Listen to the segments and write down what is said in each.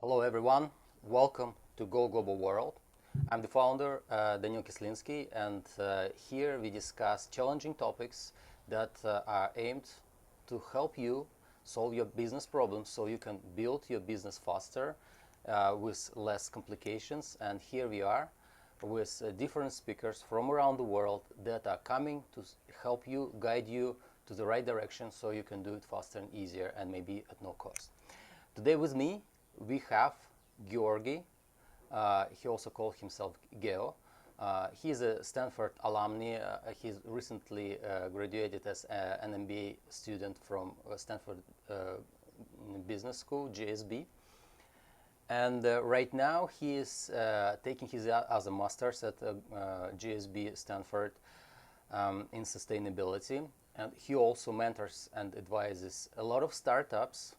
Hello everyone, welcome to Go Global World. I'm the founder, Daniil Kislinsky, and here we discuss challenging topics that are aimed to help you solve your business problems so you can build your business faster with less complications. And here we are with different speakers from around the world that are coming to help you, guide you to the right direction so you can do it faster and easier and maybe at no cost. Today with me we have Georgi. He also called himself Geo. He's a Stanford alumni. He's recently graduated as an MBA student from Stanford Business School, GSB. And right now he is taking his other master's at GSB Stanford in sustainability. And he also mentors and advises a lot of startups.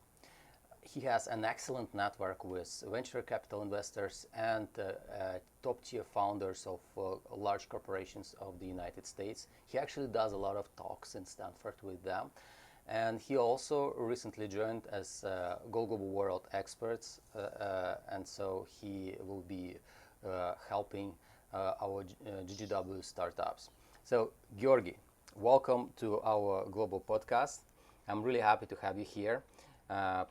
He has an excellent network with venture capital investors and top-tier founders of large corporations of the United States. He actually does a lot of talks in Stanford with them. And he also recently joined as Go Global World experts, and so he will be helping our GGW startups. So, Georgi, welcome to our global podcast. I'm really happy to have you here.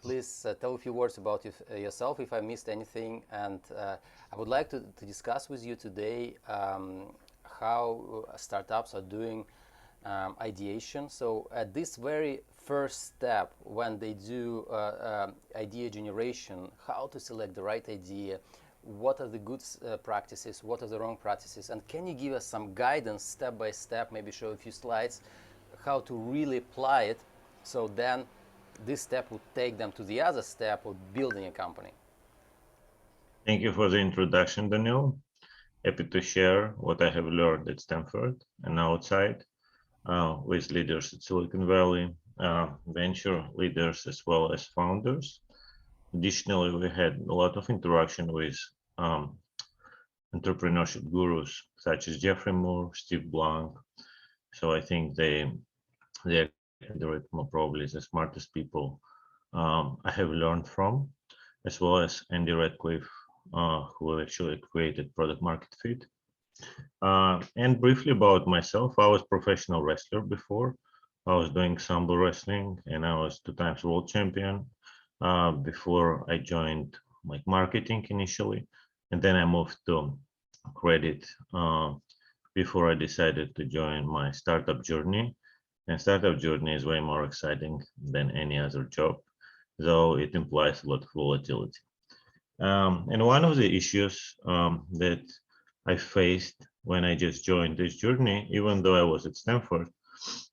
Please tell a few words about yourself if I missed anything, and I would like to discuss with you today how startups are doing ideation. So at this very first step, when they do idea generation, how to select the right idea, what are the good practices, what are the wrong practices, and can you give us some guidance step by step, maybe show a few slides, how to really apply it, so then this step would take them to the other step of building a company. Thank you for the introduction, Daniel. Happy to share what I have learned at Stanford and outside with leaders at Silicon Valley, venture leaders as well as founders. Additionally, we had a lot of interaction with entrepreneurship gurus such as Jeffrey Moore, Steve Blank. So I think they are probably the smartest people I have learned from, as well as Andy Radcliffe, who actually created Product Market Fit. And briefly about myself, I was professional wrestler before. I was doing sambo wrestling, and I was 2 times world champion before I joined like marketing initially, and then I moved to credit before I decided to join my startup journey. And startup journey is way more exciting than any other job, though it implies a lot of volatility. And one of the issues that I faced when I just joined this journey, even though I was at Stanford,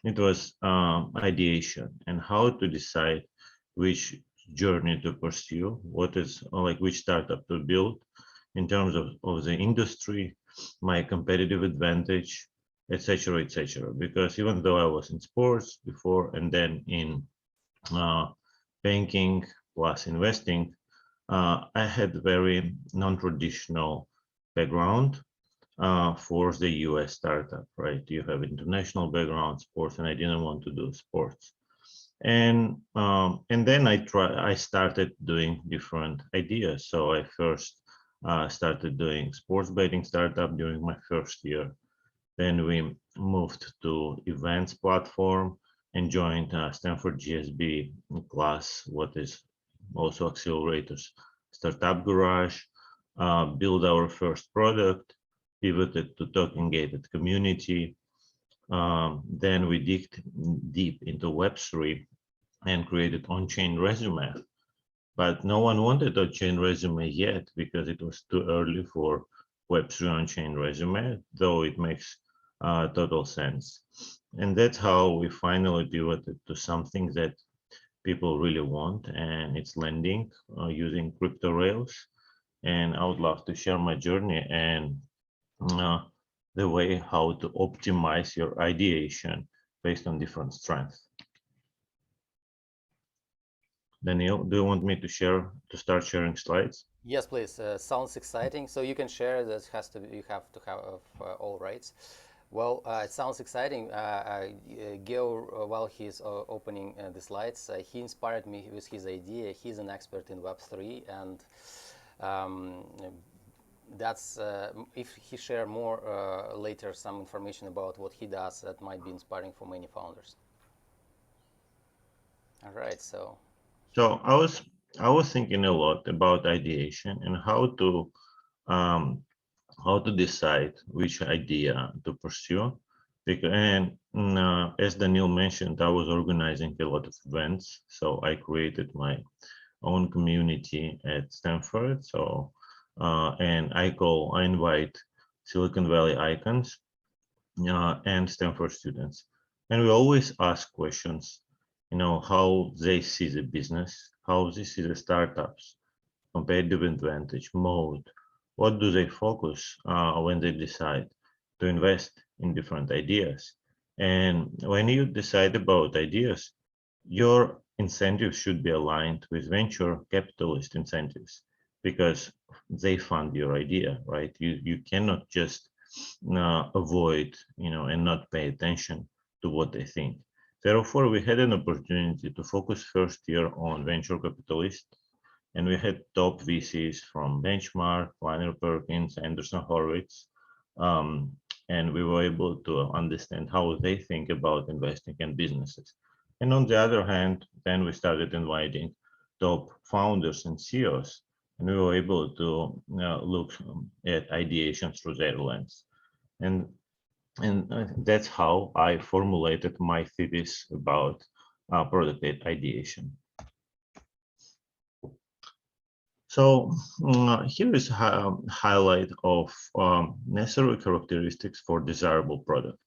it was ideation and how to decide which journey to pursue, what is like which startup to build in terms of the industry, my competitive advantage, etc., etc. Because even though I was in sports before and then in banking plus investing, I had very non-traditional background for the US startup, right? You have international background, sports, and I didn't want to do sports. And then I started doing different ideas. So I first started doing sports betting startup during my first year. Then we moved to events platform and joined Stanford GSB class, what is also accelerators, startup garage, build our first product, pivoted to token gated community. Then we digged deep into Web3 and created on-chain resume. But no one wanted on-chain resume yet because it was too early for Web3 on-chain resume, though it makes total sense. And that's how we finally pivoted to something that people really want, and it's lending using crypto rails. And I would love to share my journey and the way how to optimize your ideation based on different strengths. Daniel, do you want me to start sharing slides? Yes, please. Sounds exciting. So you can share. That has to be, you have to have all rights. Well, it sounds exciting. Geo, while he's opening the slides, he inspired me with his idea. He's an expert in Web3, and um, that's if he share more later some information about what he does, that might be inspiring for many founders. All right, so So I was thinking a lot about ideation and um, how to decide which idea to pursue. As Daniel mentioned, I was organizing a lot of events, so I created my own community at Stanford. So and I invite Silicon Valley icons and Stanford students. And we always ask questions, how they see the business, how they see the startups, competitive advantage, mode. What do they focus when they decide to invest in different ideas? And when you decide about ideas, your incentives should be aligned with venture capitalist incentives because they fund your idea, right? You cannot just avoid, and not pay attention to what they think. Therefore, we had an opportunity to focus first year on venture capitalists, and we had top VCs from Benchmark, Kleiner Perkins, Anderson Horowitz, um, and we were able to understand how they think about investing in businesses. And on the other hand, then we started inviting top founders and CEOs, and we were able to look at ideation through their lens. And that's how I formulated my thesis about product ideation. So here is a highlight of necessary characteristics for desirable product.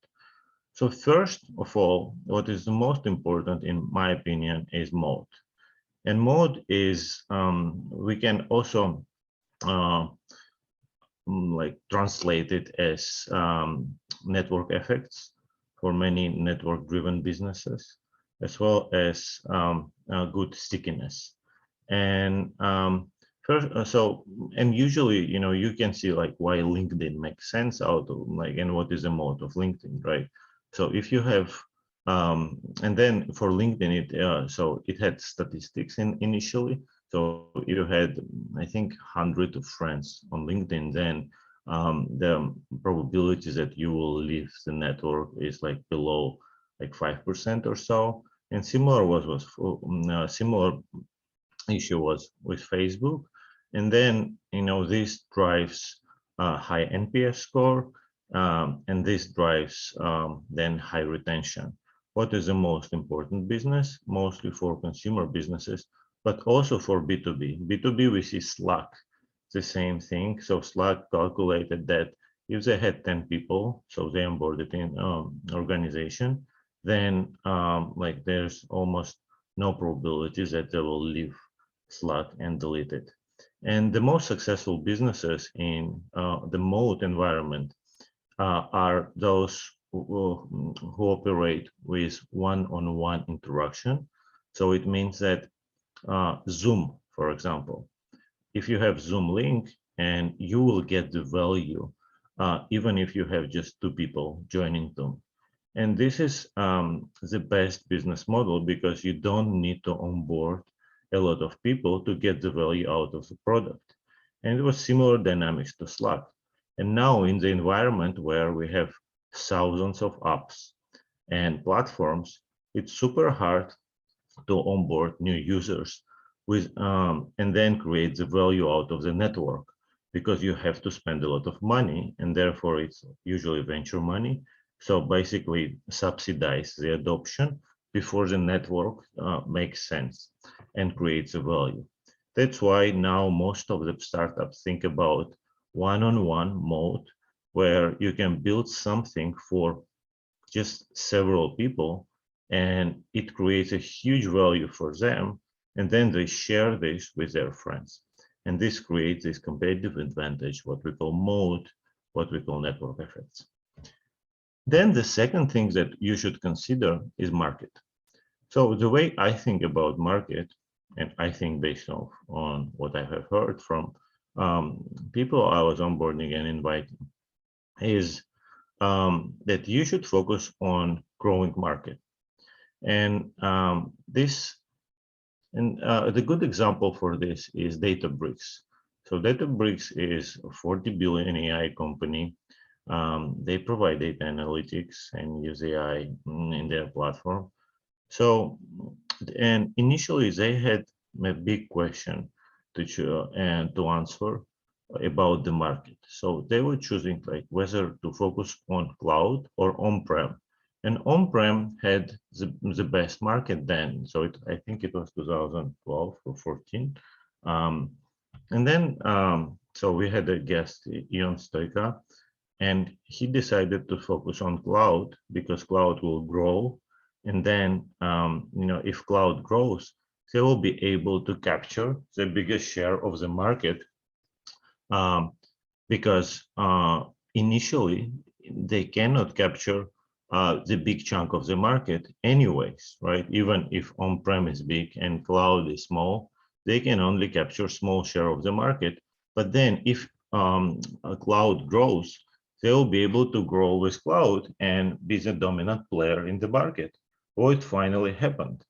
So first of all, what is the most important in my opinion is mode. And mode is, we can also uh, like translate it as network effects for many network driven businesses, as well as good stickiness. And first, and usually, you can see like why LinkedIn makes sense out of like, and what is the mode of LinkedIn, right? So if you have, and then for LinkedIn, so it had statistics initially. So you had, I think, hundreds of friends on LinkedIn, then the probability that you will leave the network is like below like 5% or so. And similar similar issue was with Facebook. And then, this drives high NPS score, and this drives then high retention. What is the most important business? Mostly for consumer businesses, but also for B2B. B2B, we see Slack, the same thing. So Slack calculated that if they had 10 people, so they onboarded in organization, then like there's almost no probability that they will leave Slack and delete it. And the most successful businesses in the mode environment are those who operate with one-on-one interaction. So it means that Zoom, for example, if you have Zoom link, and you will get the value even if you have just two people joining Zoom. And this is the best business model because you don't need to onboard a lot of people to get the value out of the product. And it was similar dynamics to Slack. And now in the environment where we have thousands of apps and platforms, it's super hard to onboard new users with and then create the value out of the network because you have to spend a lot of money, and therefore it's usually venture money. So basically subsidize the adoption before the network makes sense and creates a value. That's why now most of the startups think about one-on-one mode where you can build something for just several people, and it creates a huge value for them, and then they share this with their friends, and this creates this competitive advantage, what we call mode, what we call network effects. Then the second thing that you should consider is market. So the way I think about market, and I think based on what I have heard from people I was onboarding and inviting, is that you should focus on growing market. And the good example for this is Databricks. So Databricks is a 40 billion AI company. They provide data analytics and use AI in their platform. So, and initially they had a big question to answer about the market. So they were choosing like whether to focus on cloud or on-prem. And on-prem had the best market then. So I think it was 2012 or 14. And then, so we had a guest, Ion Stoika, and he decided to focus on cloud because cloud will grow. And then, if cloud grows, they will be able to capture the biggest share of the market, because initially they cannot capture the big chunk of the market anyways, right? Even if on-prem is big and cloud is small, they can only capture small share of the market. But then if a cloud grows, they'll be able to grow with cloud and be the dominant player in the market. What finally happened.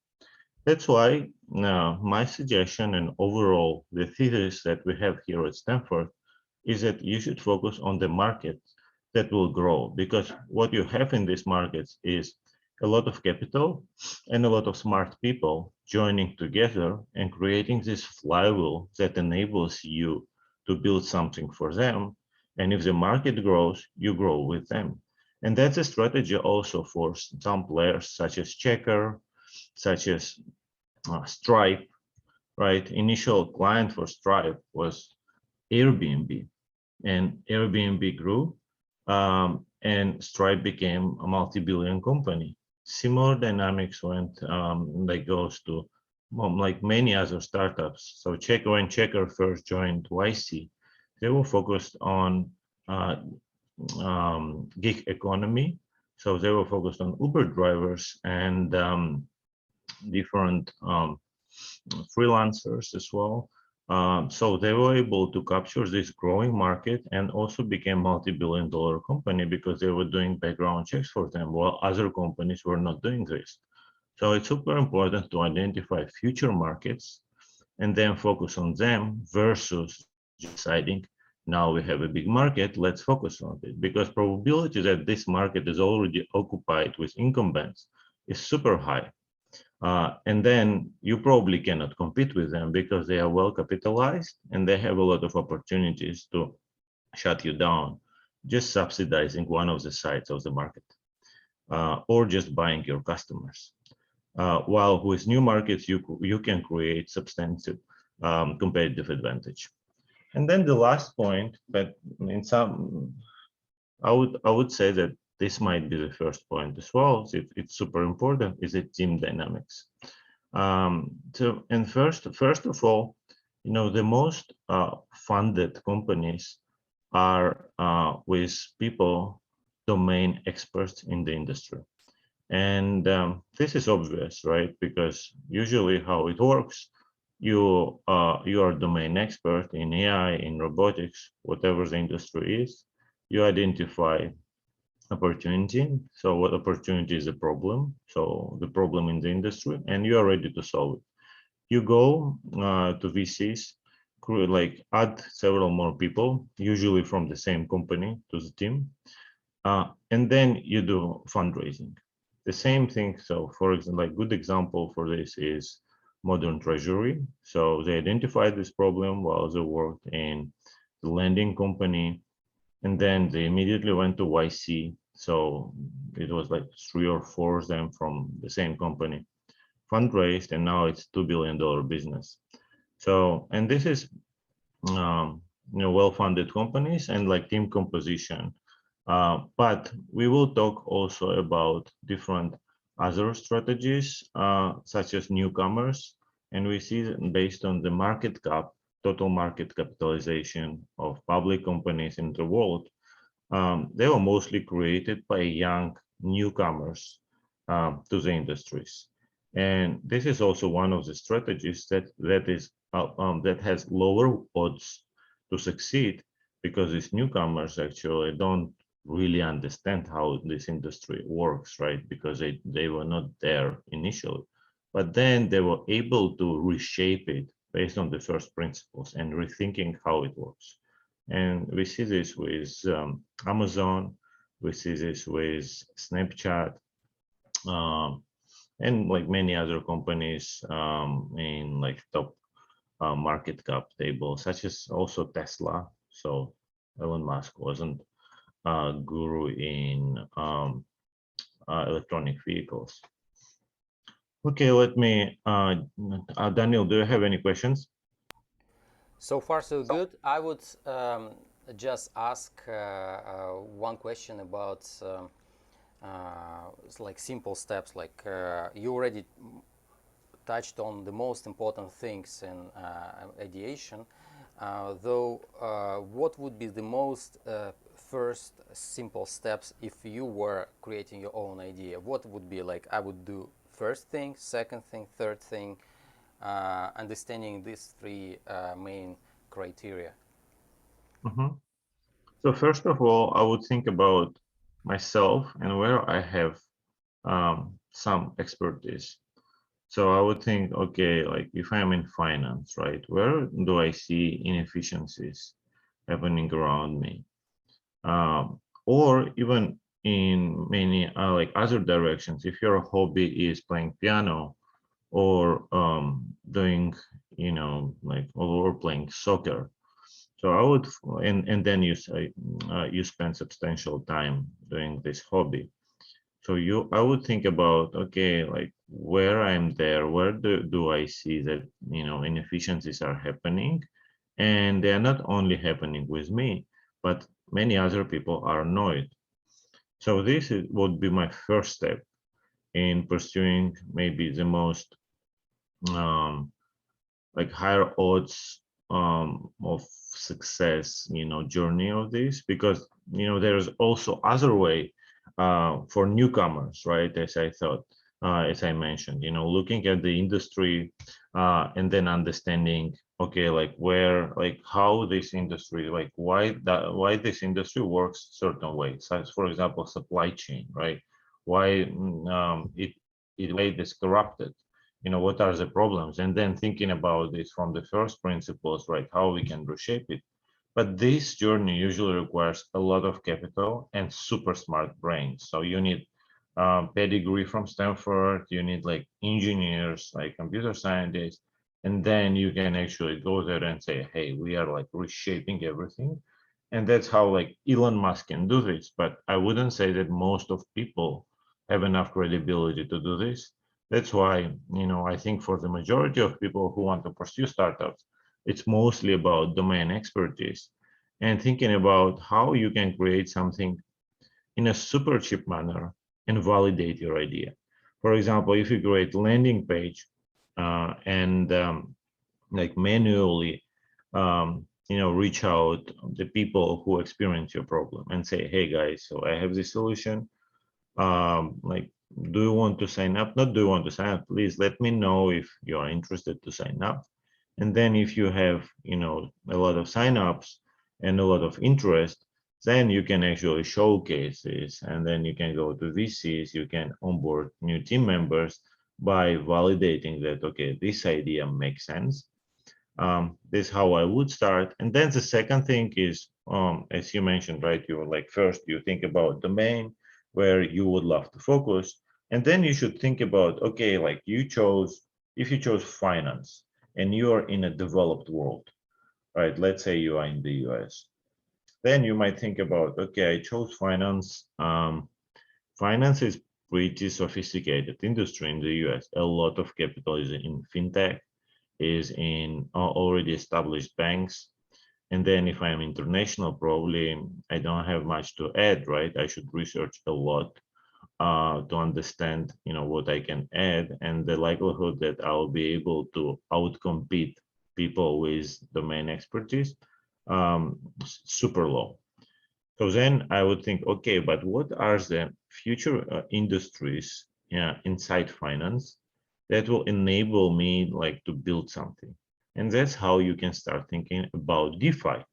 That's why my suggestion and overall the thesis that we have here at Stanford is that you should focus on the market that will grow, because what you have in these markets is a lot of capital and a lot of smart people joining together and creating this flywheel that enables you to build something for them. And if the market grows, you grow with them. And that's a strategy also for some players such as Checker, such as Stripe, right? Initial client for Stripe was Airbnb, and Airbnb grew, and Stripe became a multi-billion company. Similar dynamics went like goes to like many other startups. So when Checker first joined YC, they were focused on gig economy. So they were focused on Uber drivers and different freelancers as well. So they were able to capture this growing market and also became multi-billion-dollar company because they were doing background checks for them while other companies were not doing this. So it's super important to identify future markets and then focus on them versus just deciding now we have a big market, let's focus on it, because probability that this market is already occupied with incumbents is super high. And then you probably cannot compete with them because they are well capitalized and they have a lot of opportunities to shut you down, just subsidizing one of the sides of the market, or just buying your customers. While with new markets, you can create substantial competitive advantage. And then the last point, but in some, I would say that this might be the first point as well. So it's super important. Is it team dynamics? And first of all, the most funded companies are with people, domain experts in the industry. And this is obvious, right? Because usually how it works, you are a domain expert in AI, in robotics, whatever the industry is. You identify opportunity. So what opportunity is a problem? So the problem in the industry, and you are ready to solve it. You go to VCs, like add several more people, usually from the same company, to the team, and then you do fundraising. The same thing. So for example, like good example for this is Modern Treasury. So they identified this problem while they worked in the lending company, and then they immediately went to YC. So it was like 3 or 4 of them from the same company fundraised, and now it's $2 billion business. So, and this is well-funded companies and like team composition. But we will talk also about different other strategies, such as newcomers, and we see that based on the market cap, total market capitalization of public companies in the world, they were mostly created by young newcomers to the industries. And this is also one of the strategies that has lower odds to succeed, because these newcomers actually don't really understand how this industry works, right? Because they were not there initially. But then they were able to reshape it based on the first principles and rethinking how it works. And we see this with Amazon, we see this with Snapchat, um, and like many other companies in like top market cap table, such as also Tesla. So Elon Musk wasn't a guru in electronic vehicles. Okay, let me, Daniel, do you have any questions? So far, so good. I would just ask one question about like simple steps. Like you already touched on the most important things in ideation. Though, what would be the most first simple steps if you were creating your own idea? What would be like I would do first thing, second thing, third thing, understanding these three main criteria? Mhm. So first of all, I would think about myself and where I have some expertise. So I would think, okay, like if I'm in finance, right, where do I see inefficiencies happening around me? Or even in many like other directions, if your hobby is playing piano or doing, like or playing soccer. So I would, and then you say you spend substantial time doing this hobby. So I would think about, okay, like where I'm there, where do I see that, inefficiencies are happening? And they are not only happening with me, but many other people are annoyed. So would be my first step in pursuing maybe the most um, like higher odds of success, journey of this, because there's also other way for newcomers, right? As I mentioned, looking at the industry and then understanding, okay, like where, like how this industry, like why this industry works certain ways. So for example, supply chain, right? Why why it is corrupted, what are the problems, and then thinking about this from the first principles, right, how we can reshape it. But this journey usually requires a lot of capital and super smart brains. So you need pedigree from Stanford, you need like engineers, like computer scientists, and then you can actually go there and say, hey, we are like reshaping everything. And that's how like Elon Musk can do this. But I wouldn't say that most of people have enough credibility to do this. That's why, I think for the majority of people who want to pursue startups, it's mostly about domain expertise and thinking about how you can create something in a super cheap manner and validate your idea. For example, if you create landing page and like manually, reach out the people who experience your problem and say, hey guys, so I have this solution. Like, do you want to sign up? Not do you want to sign up? Please let me know if you are interested to sign up. And then if you have, a lot of signups and a lot of interest, then you can actually showcase this, and then you can go to VCs, you can onboard new team members by validating that, okay, this idea makes sense. This is how I would start. And then the second thing is, as you mentioned, right, you like first you think about domain where you would love to focus. And then you should think about, okay, like if you chose finance and you are in a developed world, right? Let's say you are in the US. Then you might think about, okay, I chose finance. Finance is pretty sophisticated industry in the US. A lot of capital is in fintech, is in already established banks. And then if I'm international, probably I don't have much to add, right? I should research a lot to understand, what I can add, and the likelihood that I'll be able to outcompete people with domain expertise, super low. So then I would think, okay, but what are the future industries, inside finance that will enable me like to build something? And that's how you can start thinking about DeFi.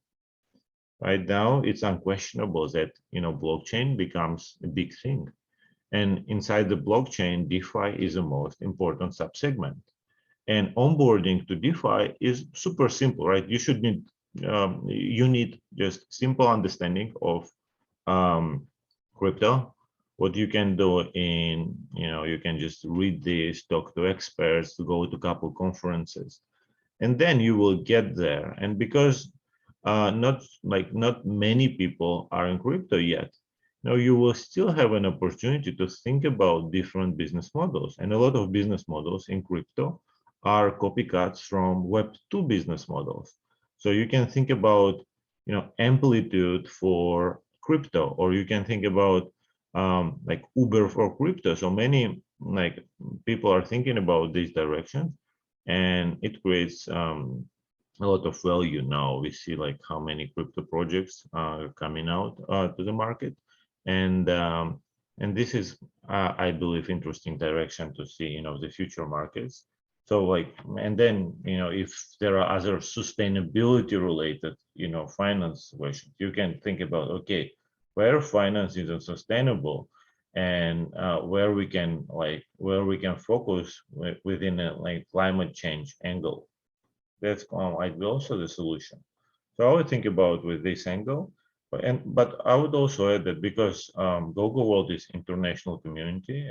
Right now, it's unquestionable that blockchain becomes a big thing, and inside the blockchain, DeFi is the most important subsegment. And onboarding to DeFi is super simple, right? You need just simple understanding of um, crypto. What you can do you can just read this, talk to experts, go to a couple conferences, and then you will get there. And because not many people are in crypto yet, you will still have an opportunity to think about different business models. And a lot of business models in crypto are copycats from Web2 business models. So you can think about amplitude for crypto, or you can think about like Uber for crypto. So many like people are thinking about this direction, and it creates a lot of value now. We see like how many crypto projects are coming out to the market, and this is, I believe, interesting direction to see, the future markets. So like, and then if there are other sustainability related, finance questions, you can think about, okay, where finance is sustainable, and where we can focus within a like climate change angle. That's might be also the solution. So I would think about with this angle, but I would also add that because Google World is international community,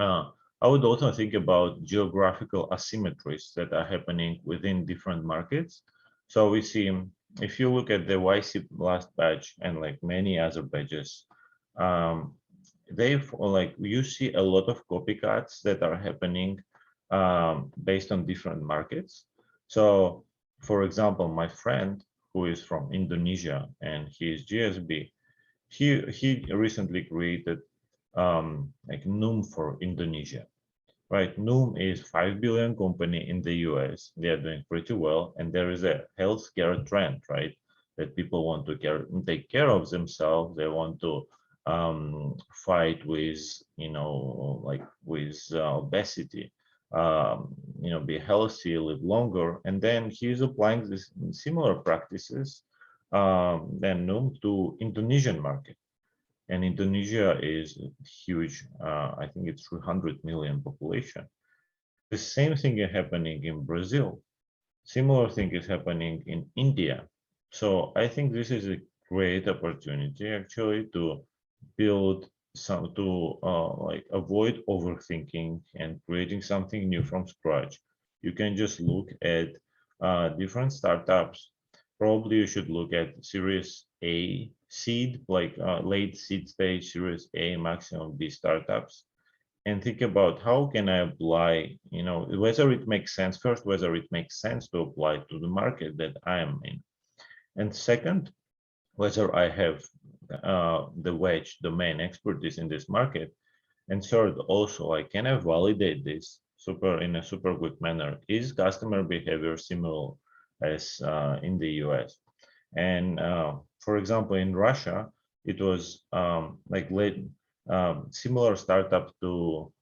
uh, I would also think about geographical asymmetries that are happening within different markets. So we see, if you look at the YC last batch and like many other badges, um, they've like you see a lot of copycats that are happening based on different markets. So, for example, my friend who is from Indonesia and he is GSB, he recently created like Noom for Indonesia. Right, Noom is 5 billion company in the US. They are doing pretty well, and there is a healthcare trend, right? That people want to take care of themselves. They want to fight with, like with obesity, be healthy, live longer. And then he's applying this similar practices than Noom to Indonesian market. And Indonesia is huge. I think it's 300 million population. And the same thing is happening in Brazil. Similar thing is happening in India. So I think this is a great opportunity actually to build some to like avoid overthinking and creating something new from scratch. You can just look at different startups. Probably you should look at Series A seed, like late seed stage, Series A, maximum B startups, and think about how can I apply, whether it makes sense first, whether it makes sense to apply to the market that I am in. And second, whether I have the wedge domain expertise in this market. And third, also, like, can I validate this in a super quick manner? Is customer behavior similar as in the US? And for example, in Russia, it was like similar startup to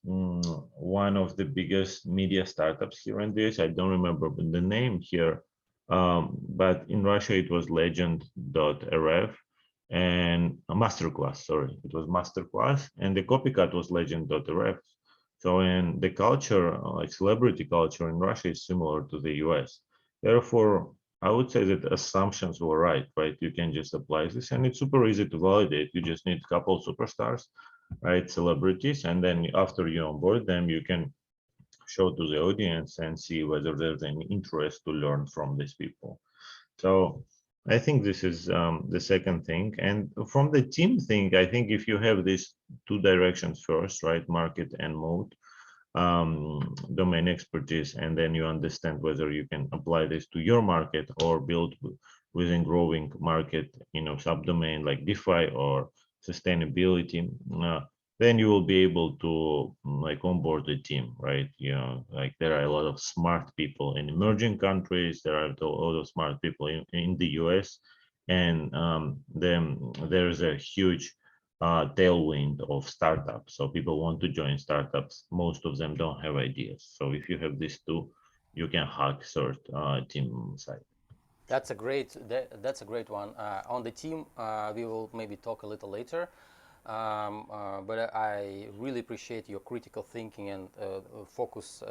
one of the biggest media startups here in the US. I don't remember the name here, but in Russia it was Legend.rf and Masterclass. Sorry, it was Masterclass, and the copycat was Legend.rf. So, in the culture, like celebrity culture in Russia, is similar to the US. Therefore, I would say that assumptions were right, right? You can just apply this, and it's super easy to validate. You just need a couple of superstars, right? Celebrities, and then after you onboard them, you can show to the audience and see whether there's any interest to learn from these people. So I think this is the second thing. And from the team thing, I think if you have these two directions first, right, market and mode, domain expertise, and then you understand whether you can apply this to your market or build within growing market, subdomain like DeFi or sustainability, then you will be able to like onboard the team, right? Like there are a lot of smart people in emerging countries. There are a lot of smart people in the US, and then there's a huge tailwind of startups. So people want to join startups. Most of them don't have ideas. So if you have these two, you can hack third team side. That's a great one. On the team, we will maybe talk a little later. But I really appreciate your critical thinking and focus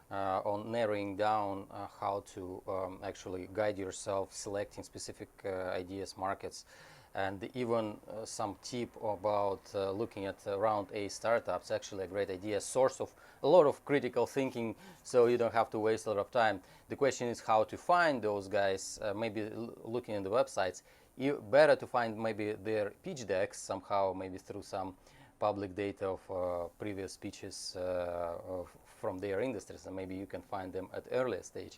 on narrowing down how to actually guide yourself, selecting specific ideas, markets, and even some tip about looking at round A startups. Actually, a great idea, source of a lot of critical thinking, so you don't have to waste a lot of time. The question is how to find those guys. Maybe looking in the websites, you better to find maybe their pitch decks somehow, maybe through some public data of previous speeches from their industries, and maybe you can find them at earlier stage.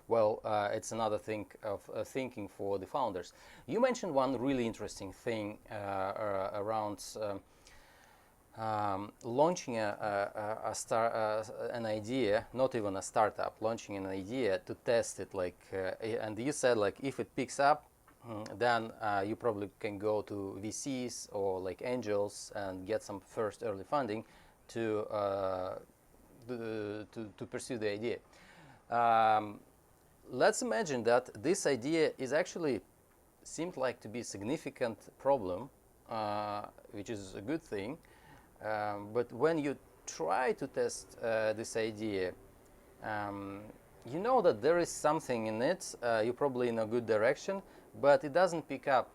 Well, it's another thing of thinking for the founders. You mentioned one really interesting thing around launching an idea, not even a startup, launching an idea to test it, like, and you said like if it picks up, then you probably can go to VCs or like angels and get some first early funding to pursue the idea. Let's imagine that this idea is actually seemed like to be a significant problem, which is a good thing. But when you try to test this idea, you know that there is something in it. You're probably in a good direction, but it doesn't pick up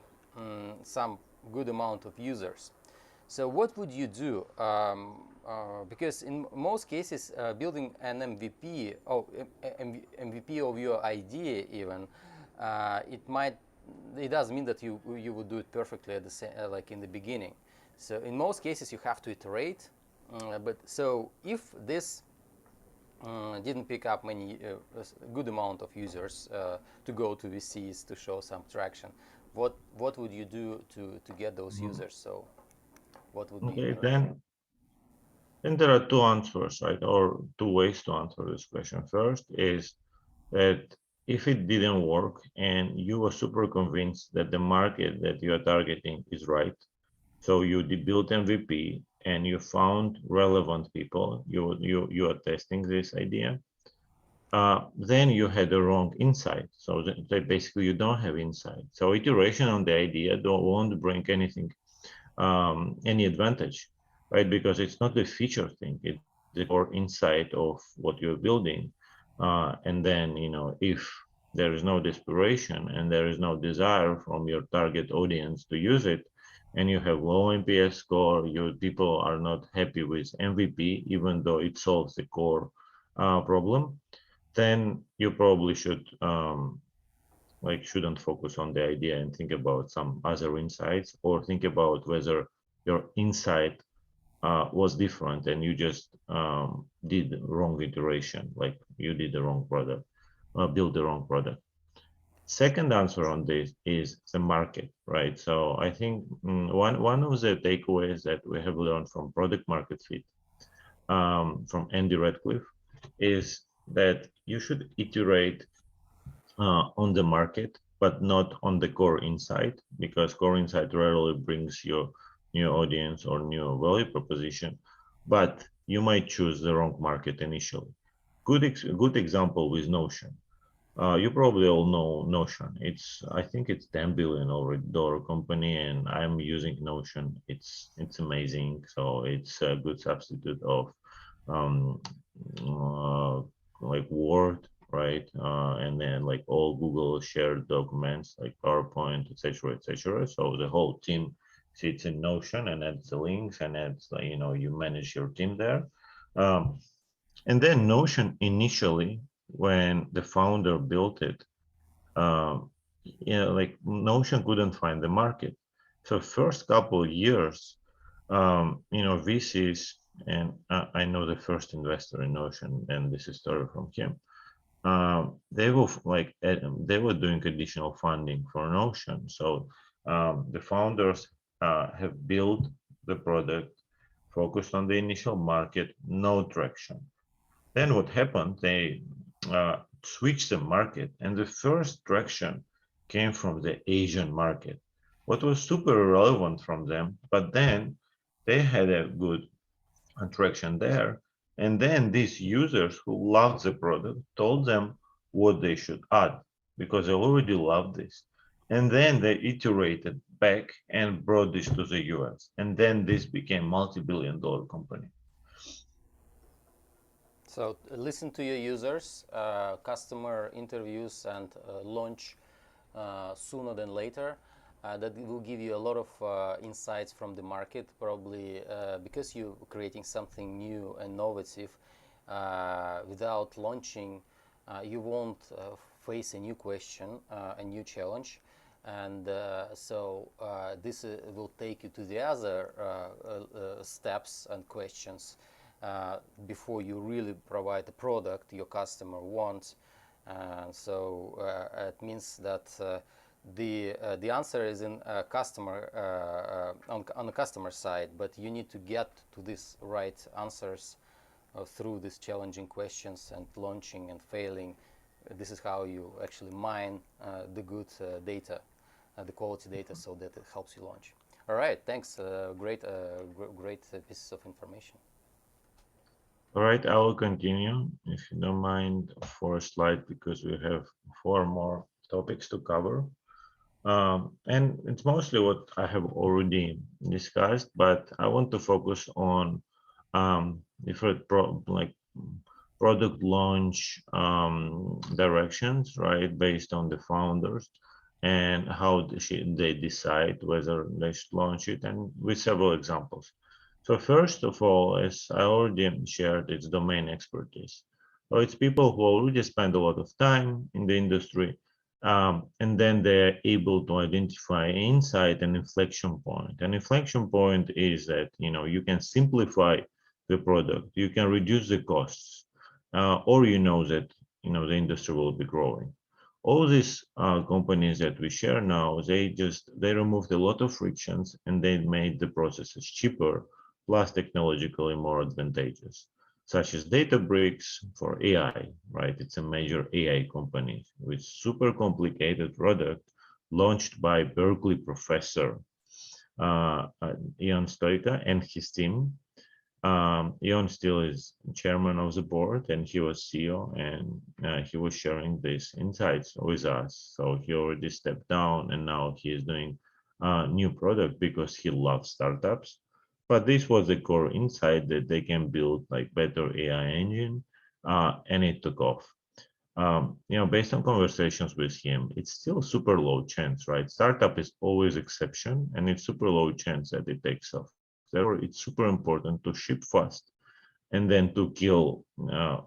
some good amount of users. So what would you do? Because in most cases, building an MVP, MVP of your idea, even it doesn't mean that you would do it perfectly at the same, like in the beginning. So in most cases, you have to iterate. But so if this didn't pick up many good amount of users to go to VCs to show some traction, what would you do to get those users? So what would be Okay, then there are two answers, right, or two ways to answer this question. First is that if it didn't work and you were super convinced that the market that you are targeting is right, so you built MVP and you found relevant people, you are testing this idea, then you had the wrong insight. So that basically you don't have insight. So iteration on the idea won't bring anything, any advantage, right? Because it's not the feature thing; it's the core insight of what you're building. And then, if there is no desperation and there is no desire from your target audience to use it, and you have low NPS score, your people are not happy with MVP, even though it solves the core problem, then you probably shouldn't focus on the idea and think about some other insights, or think about whether your insight was different and you just did the wrong iteration, like you did the wrong product, build the wrong product. Second answer on this is the market, right? So I think one of the takeaways that we have learned from product market fit, from Andy Radcliffe, is that you should iterate on the market, but not on the core insight, because core insight rarely brings you new audience or new value proposition, but you might choose the wrong market initially. Good example with Notion. You probably all know Notion. I think it's $10 billion company, and I'm using Notion. It's amazing. So it's a good substitute of um, uh, like Word, right? And then like all Google shared documents like PowerPoint, etc., etc. So the whole team sits in Notion and adds the links and adds, you manage your team there. Um, and then Notion initially, when the founder built it, um, like Notion couldn't find the market. So first couple of years, VCs, and I know the first investor in Notion, and this is story from him. They were doing additional funding for Notion. So the founders have built the product, focused on the initial market, no traction. Then what happened? They switched the market, and the first traction came from the Asian market. What was super relevant from them, but then they had a good traction there. And then these users who loved the product told them what they should add. because they already love this. And then they iterated back and brought this to the US. And then this became multi-billion-dollar company. So listen to your users, customer interviews, and launch sooner than later. That will give you a lot of insights from the market, probably because you're creating something new and innovative. Without launching, you won't face a new question, a new challenge. And this will take you to the other steps and questions before you really provide the product your customer wants. It means that the answer is in customer on the customer side, but you need to get to these right answers through these challenging questions and launching and failing. This is how you actually mine the good data, the quality data, so that it helps you launch. All right, thanks. Great pieces of information. All right, I will continue, if you don't mind, for a slide, because we have 4 more topics to cover. And it's mostly what I have already discussed, but I want to focus on different product launch directions, right, based on the founders and how they decide whether they should launch it, and with several examples. So first of all, as I already shared, it's domain expertise. So it's people who already spend a lot of time in the industry, and then they're able to identify insight and inflection point. An inflection point is that you can simplify the product, you can reduce the costs, or that the industry will be growing. All these companies that we share now, they removed a lot of frictions and they made the processes cheaper, plus technologically more advantageous, such as Databricks for AI, right? It's a major AI company with super complicated product launched by Berkeley professor Ion Stoica and his team. Ion still is chairman of the board, and he was CEO, and he was sharing these insights with us. So he already stepped down, and now he is doing a new product because he loves startups. But this was the core insight that they can build like better AI engine, and it took off. Based on conversations with him, it's still super low chance, right? Startup is always exception, and it's super low chance that it takes off. Therefore, it's super important to ship fast and then to kill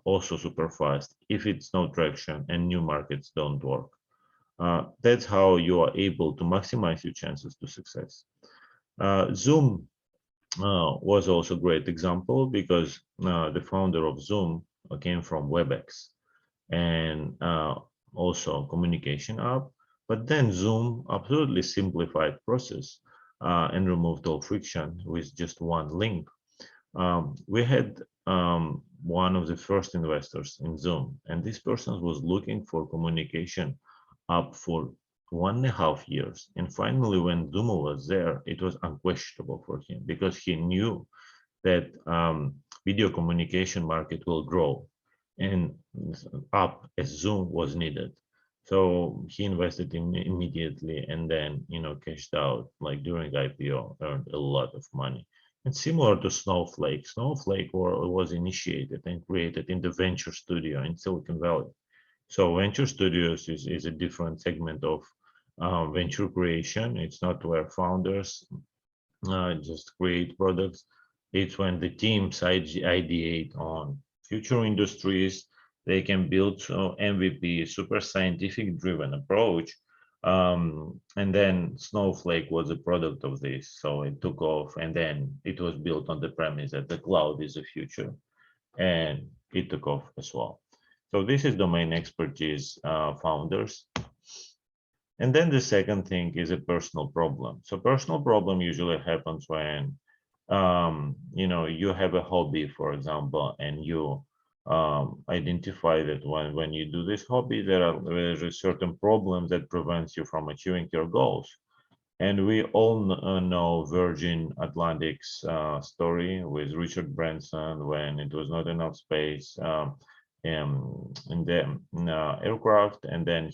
also super fast if it's no traction and new markets don't work. That's how you are able to maximize your chances to success. Zoom was also a great example because the founder of Zoom came from WebEx and also communication app. But then Zoom absolutely simplified process and removed all friction with just one link. We had one of the first investors in Zoom, and this person was looking for communication app for 1.5 years. And finally, when Zoom was there, it was unquestionable for him because he knew that video communication market will grow and up as Zoom was needed. So he invested in immediately and then cashed out like during IPO, earned a lot of money. And similar to Snowflake, was initiated and created in the venture studio in Silicon Valley. So venture studios is a different segment of venture creation. It's not where founders just create products. It's when the teams ideate on future industries. They can build MVP, super scientific driven approach. And then Snowflake was a product of this. So it took off and then it was built on the premise that the cloud is the future, and it took off as well. So this is domain expertise founders. And then the second thing is a personal problem. So personal problem usually happens when you have a hobby, for example, and you identify that when you do this hobby, there's a certain problem that prevents you from achieving your goals. And we all know Virgin Atlantic's story with Richard Branson when it was not enough space. in the aircraft, and then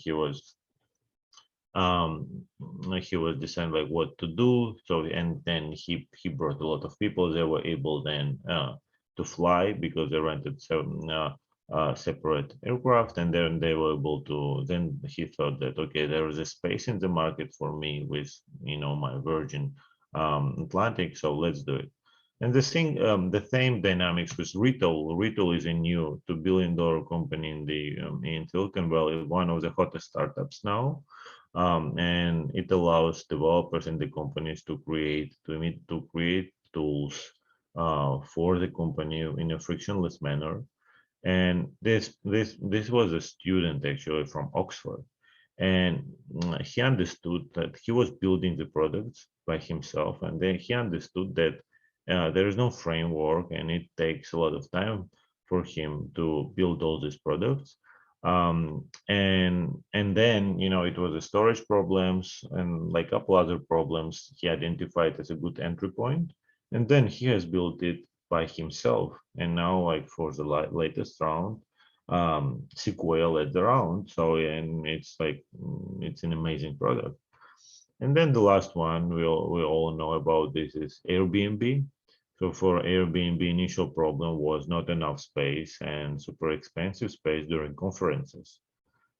um he was deciding like what to do. So and then he brought a lot of people. They were able then to fly because they rented some separate aircraft, and then they were able to. Then he thought that okay, there is a space in the market for me with my Virgin Atlantic, so let's do it. And the same dynamics with retail. Retail is a new $2 billion company in the in Silicon Valley, one of the hottest startups now, and it allows developers and the companies to create tools for the company in a frictionless manner. And this was a student actually from Oxford, and he understood that he was building the products by himself, and then he understood that there is no framework and it takes a lot of time for him to build all these products. And then it was the storage problems and like a couple other problems he identified as a good entry point, and then he has built it by himself. And now like for the latest round, sequel at the round. So and it's like it's an amazing product. And then the last one we all know about this is Airbnb. So for Airbnb, initial problem was not enough space and super expensive space during conferences.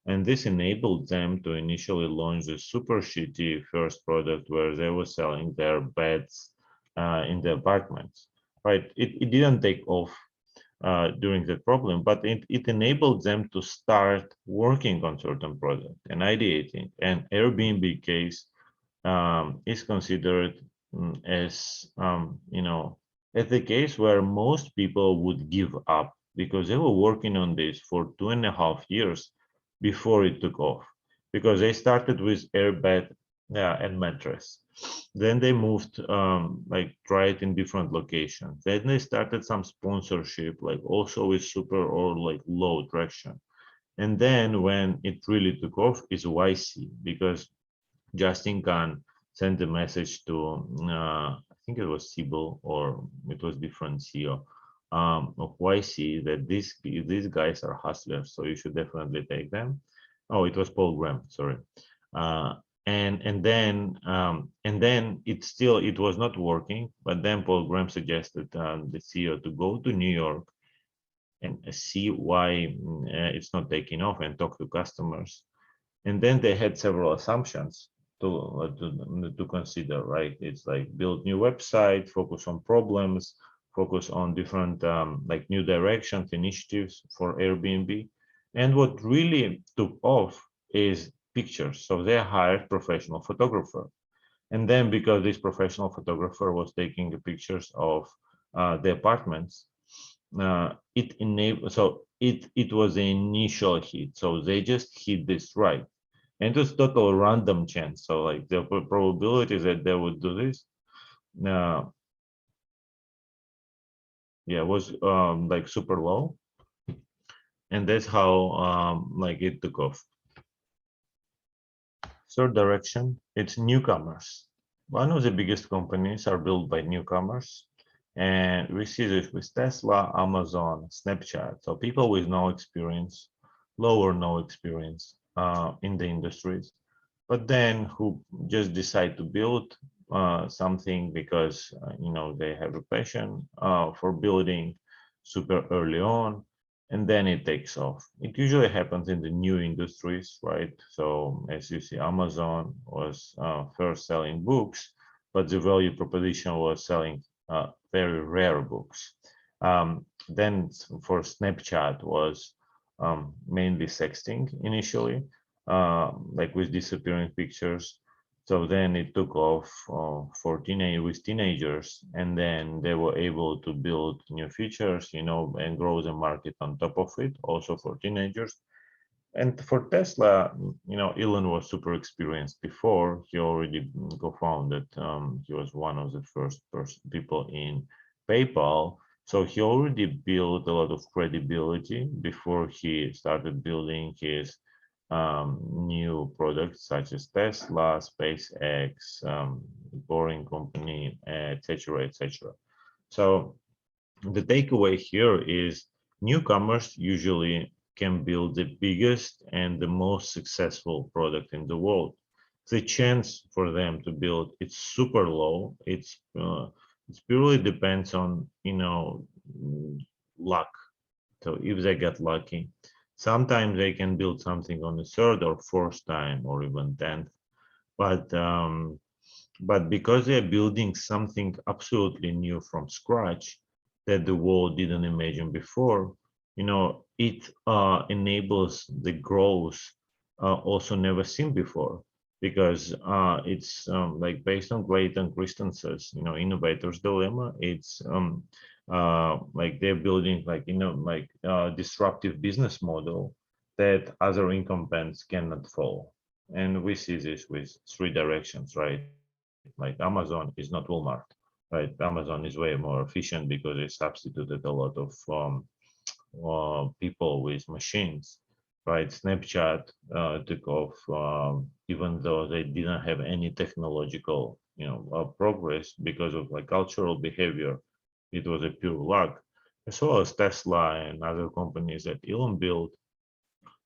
And this enabled them to initially launch the super shitty first product where they were selling their beds in the apartments. Right? It didn't take off during that problem, but it enabled them to start working on certain product and ideating. And Airbnb case is considered as as the case where most people would give up because they were working on this for 2.5 years before it took off, because they started with airbed and mattress. Then they moved like try it in different locations. Then they started some sponsorship, like also with super or like low traction. And then when it really took off is YC, because Justin Khan sent a message to I think it was Sibyl or it was different CEO of YC that these guys are hustlers, so you should definitely take them. Oh, it was Paul Graham, sorry. Uh, and then it was not working, but then Paul Graham suggested the CEO to go to New York and see why it's not taking off and talk to customers. And then they had several assumptions to consider, right? It's like build new website, focus on problems, focus on different like new directions, initiatives for Airbnb. And what really took off is pictures. So they hired professional photographer. And then because this professional photographer was taking the pictures of the apartments, it enabled, so it was the initial hit. So they just hit this right. And it was total random chance. So like the probability that they would do this, uh, yeah, was like super low. And that's how like it took off. Third direction, it's newcomers. One of the biggest companies are built by newcomers. And we see this with Tesla, Amazon, Snapchat. So people with no experience, low or no experience in the industries, but then who just decide to build something because they have a passion for building super early on, and then it takes off. It usually happens in the new industries, right? So as you see, Amazon was first selling books, but the value proposition was selling very rare books. Then for Snapchat was mainly sexting initially, like with disappearing pictures. So then it took off for teenagers, and then they were able to build new features, and grow the market on top of it, also for teenagers. And for Tesla, Elon was super experienced before. He already co-founded. He was one of the first people in PayPal. So he already built a lot of credibility before he started building his new products such as Tesla, SpaceX, Boring Company, etc., etc. So the takeaway here is Newcomers usually can build the biggest and the most successful product in the world. The chance for them to build it's super low. It purely depends on luck. So if they get lucky, sometimes they can build something on the third or fourth time or even 10th. But because they're building something absolutely new from scratch that the world didn't imagine before, it enables the growth also never seen before, because it's like based on Clayton Christensen's, innovator's dilemma. It's like they're building like disruptive business model that other incumbents cannot follow. And we see this with three directions, right? Like Amazon is not Walmart, right? Amazon is way more efficient because it substituted a lot of people with machines, right? Snapchat took off, even though they didn't have any technological, progress because of like cultural behavior. It was a pure luck, as well as Tesla and other companies that Elon built,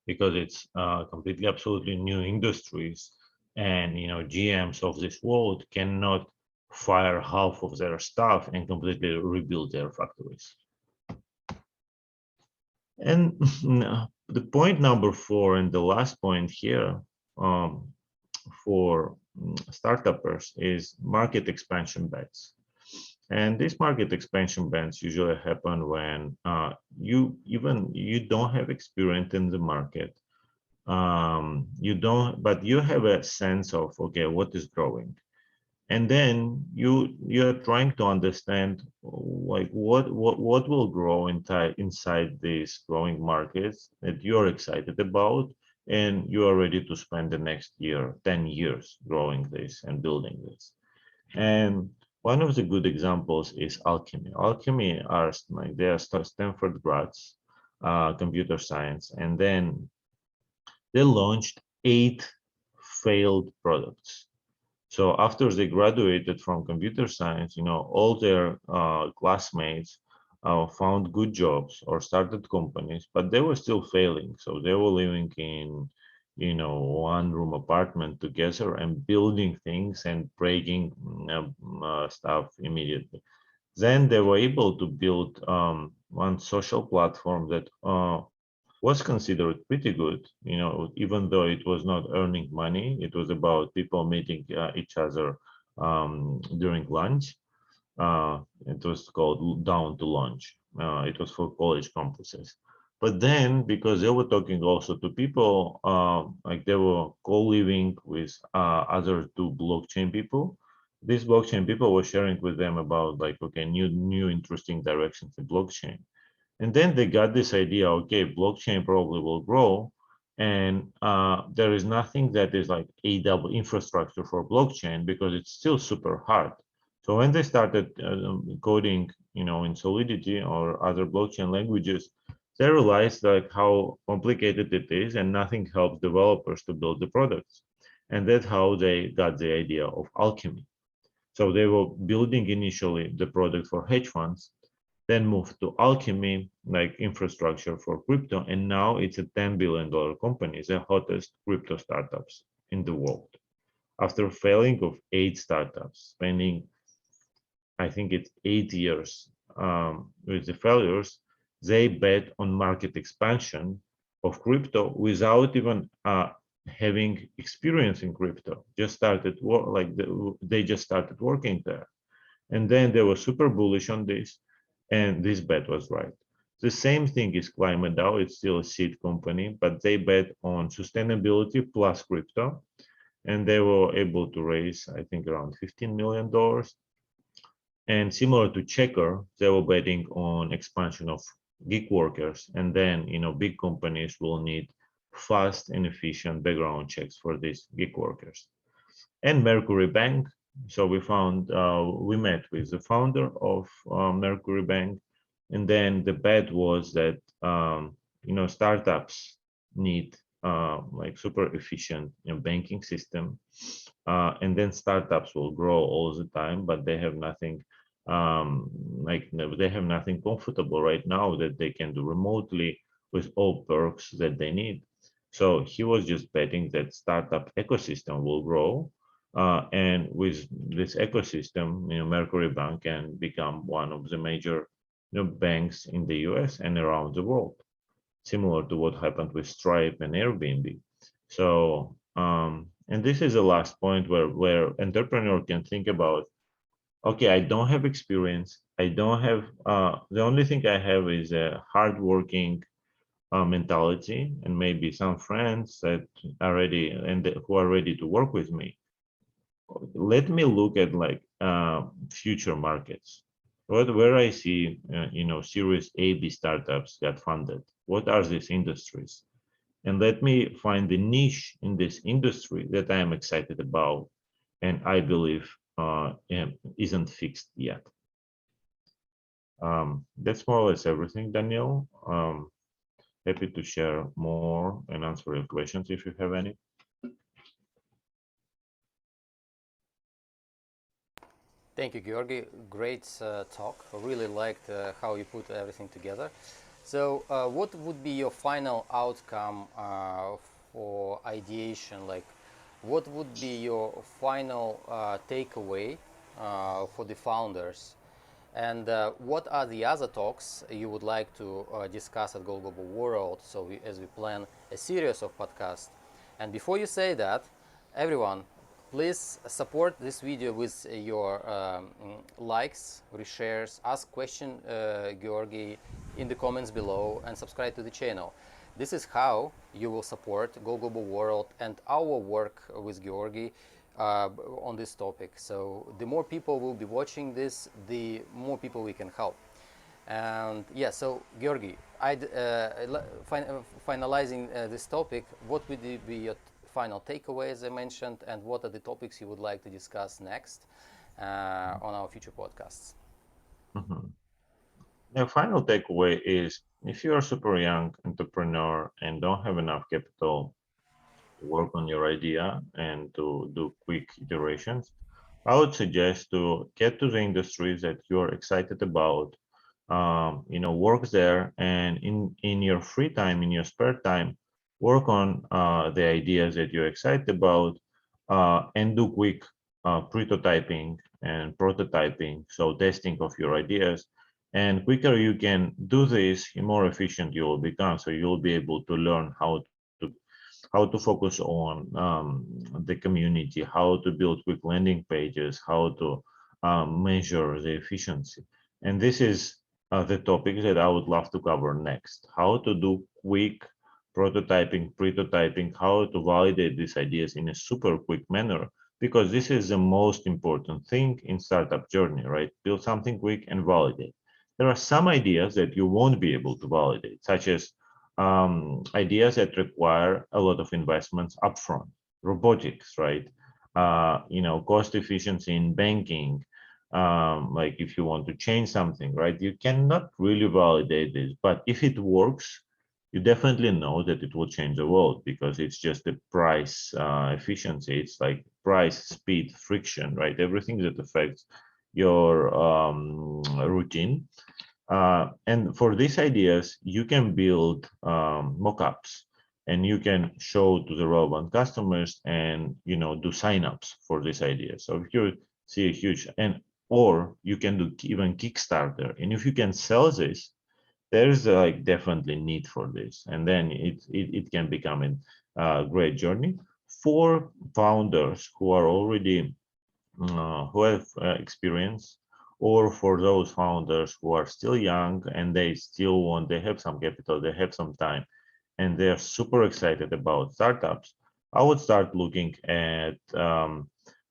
because it's completely absolutely new industries, and GMs of this world cannot fire half of their staff and completely rebuild their factories. And the point number 4 and the last point here, for startuppers, is market expansion bets. And these market expansion bets usually happen when you don't have experience in the market. You don't, but you have a sense of, okay, what is growing, and then you're trying to understand like what will grow inside these growing markets that you're excited about, and you are ready to spend the next 10 years growing this and building this. And one of the good examples is Alchemy. Alchemy are like they are Stanford grads, computer science, and then they launched 8 failed products. So after they graduated from computer science, all their classmates found good jobs or started companies, but they were still failing. So they were living in, one room apartment together and building things and breaking stuff immediately. Then they were able to build one social platform that was considered pretty good, even though it was not earning money. It was about people meeting each other during lunch. It was called Down to Lunch. It was for college campuses. But then, because they were talking also to people, like they were co-living with other two blockchain people. These blockchain people were sharing with them about like, okay, new interesting directions in blockchain. And then they got this idea, okay, blockchain probably will grow, and there is nothing that is like AW infrastructure for blockchain because it's still super hard. So when they started coding, in Solidity or other blockchain languages, they realized like how complicated it is, and nothing helps developers to build the products. And that's how they got the idea of Alchemy. So they were building initially the product for hedge funds, then moved to Alchemy, like infrastructure for crypto, and now it's a $10 billion company, the hottest crypto startups in the world. After failing of 8 startups, spending, I think it's 8 years with the failures, they bet on market expansion of crypto without even having experience in crypto. Just started they just started working there, and then they were super bullish on this, and this bet was right. The same thing is Climate DAO. It's still a seed company, but they bet on sustainability plus crypto, and they were able to raise, I think, around $15 million. And similar to Checker, they were betting on expansion of gig workers, and then big companies will need fast and efficient background checks for these gig workers. And Mercury Bank. So we met with the founder of Mercury Bank, and then the bet was that startups need like super efficient banking system, and then startups will grow all the time, but they have nothing like they have nothing comfortable right now that they can do remotely with all perks that they need. So he was just betting that startup ecosystem will grow, and with this ecosystem, Mercury Bank can become one of the major, banks in the U.S. and around the world, similar to what happened with Stripe and Airbnb. So, and this is the last point where entrepreneur can think about, okay, I don't have experience. I don't have, the only thing I have is a hardworking mentality and maybe some friends that are ready and who are ready to work with me. Let me look at like future markets. Where I see, Series A, B startups got funded. What are these industries? And let me find the niche in this industry that I am excited about and I believe isn't fixed yet. That's more or less everything, Daniel. Happy to share more and answer your questions if you have any. Thank you, Georgi. Great talk. I really liked how you put everything together. So, what would be your final outcome for ideation? Like, what would be your final takeaway for the founders? And what are the other talks you would like to discuss at Go Global World? So, as we plan a series of podcasts. And before you say that, everyone, please support this video with your likes, reshares, ask question Georgi in the comments below, and subscribe to the channel. This is how you will support Go Global World and our work with Georgi on this topic. So the more people will be watching this, the more people we can help. And yeah, so Georgi, finalizing this topic, what would be your final takeaway, as I mentioned, and what are the topics you would like to discuss next on our future podcasts? Mhm. The final takeaway is if you are super young entrepreneur and don't have enough capital to work on your idea and to do quick iterations, I would suggest to get to the industries that you're excited about, work there, and in your free time, in your spare time, work on the ideas that you're excited about, and do quick prototyping and prototyping, so testing of your ideas. And quicker you can do this, the more efficient you will become. So you'll be able to learn how to focus on the community, how to build quick landing pages, how to measure the efficiency. And this is the topic that I would love to cover next. How to do quick prototyping, prototyping, how to validate these ideas in a super quick manner, because this is the most important thing in startup journey, right? Build something quick and validate. There are some ideas that you won't be able to validate, such as ideas that require a lot of investments upfront, robotics, right? Cost efficiency in banking. Like if you want to change something, right? You cannot really validate this, but if it works, you definitely know that it will change the world because it's just the price efficiency. It's like price, speed, friction, right? Everything that affects your routine. And for these ideas, you can build mockups and you can show to the relevant customers and do signups for this idea. So if you see a huge or you can do even Kickstarter, and if you can sell this, there's like definitely need for this, and then it can become a great journey for founders who are already who have experience, or for those founders who are still young and they have some capital, they have some time, and they're super excited about startups. I would start looking at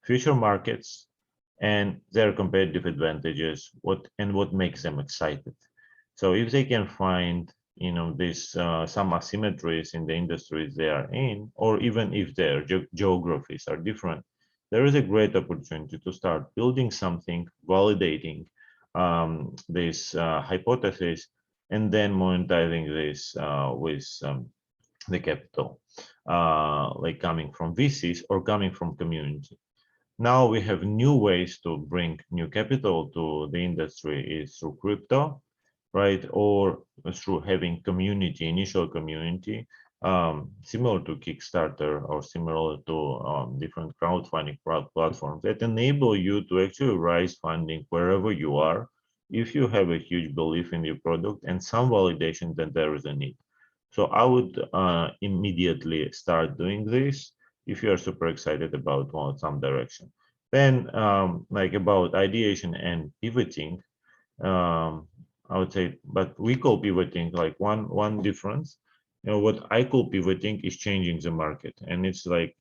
future markets and their competitive advantages, what makes them excited. So if they can find this some asymmetries in the industries they are in, or even if their geographies are different, there is a great opportunity to start building something, validating this hypothesis, and then monetizing this with the capital, like coming from VCs or coming from community. Now we have new ways to bring new capital to the industry is through crypto, right? Or through having community, initial community, similar to Kickstarter or similar to different crowdfunding platforms that enable you to actually raise funding wherever you are if you have a huge belief in your product and some validation that there is a need. So I would immediately start doing this if you are super excited about some direction. Then, like about ideation and pivoting, um, I would say, but we call pivoting like one difference. What I call pivoting is changing the market, and it's like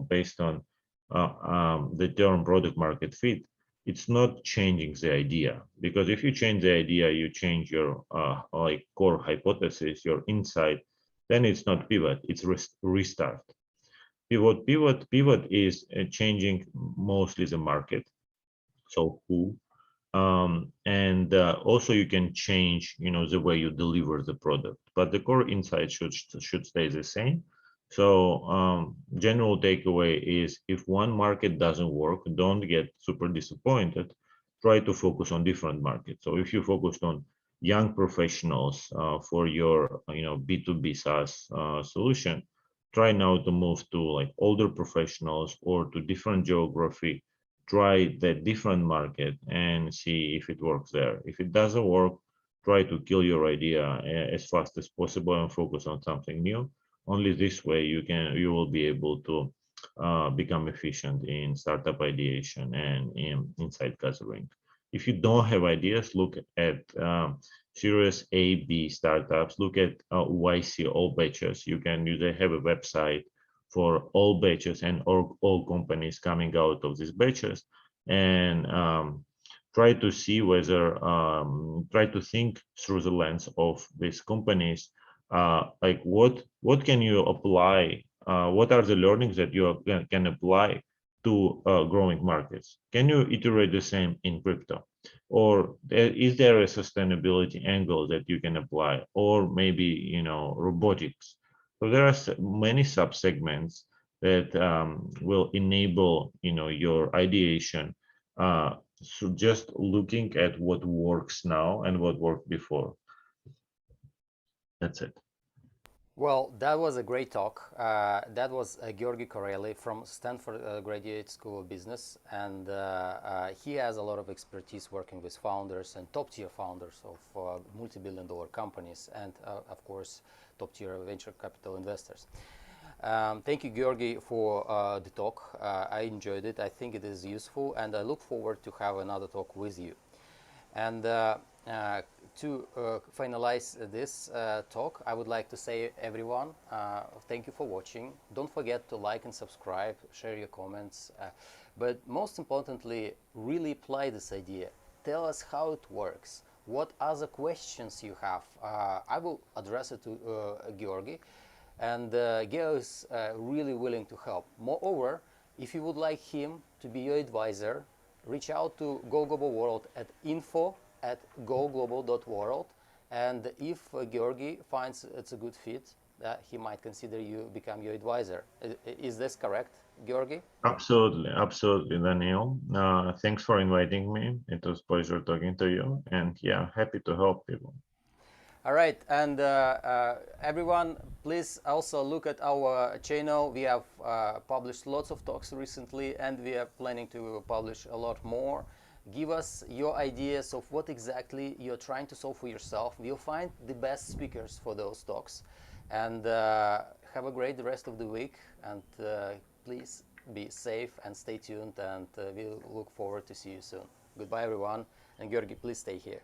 based on the term product market fit. It's not changing the idea, because if you change the idea, you change your like core hypothesis, your insight. Then it's not pivot; it's restart. Pivot is changing mostly the market. So who and also you can change the way you deliver the product, but the core insight should stay the same. So general takeaway is, if one market doesn't work, don't get super disappointed. Try to focus on different markets. So if you focused on young professionals for your B2B SaaS solution, try now to move to like older professionals or to different geography. Try the different market and see if it works there. If it doesn't work, try to kill your idea as fast as possible and focus on something new. Only this way you will be able to become efficient in startup ideation and in insight gathering. If you don't have ideas, look at Series A, B startups. Look at YC all batches. You can They have a website for all batches and all companies coming out of these batches, and try to see whether try to think through the lens of these companies, like what can you apply, what are the learnings that you can apply to growing markets. Can you iterate the same in crypto, or is there a sustainability angle that you can apply, or maybe robotics. So there are many subsegments that will enable your ideation. So just looking at what works now and what worked before. That's it. Well, that was a great talk. That was Georgi Corelli from Stanford Graduate School of Business, and he has a lot of expertise working with founders and top-tier founders of multi-billion-dollar companies, and of course, top-tier venture capital investors. Thank you, Georgi, for the talk. I enjoyed it. I think it is useful, and I look forward to have another talk with you. And to finalize this talk, I would like to say, everyone, thank you for watching. Don't forget to like and subscribe, share your comments, but most importantly, really apply this idea. Tell us how it works. What other questions you have? I will address it to Georgi, and Geo is really willing to help. Moreover, if you would like him to be your advisor, reach out to Go Global World at info@goglobal.world, and if Georgi finds it's a good fit, he might consider you become your advisor. Is this correct, Georgi? Absolutely, Daniel. Thanks for inviting me. It was a pleasure talking to you, and yeah, happy to help people. All right, and everyone, please also look at our channel. We have published lots of talks recently, and we are planning to publish a lot more. Give us your ideas of what exactly you're trying to solve for yourself. We'll find the best speakers for those talks. And have a great rest of the week, and please be safe and stay tuned, and we'll look forward to see you soon. Goodbye, everyone, and Georgi, please stay here.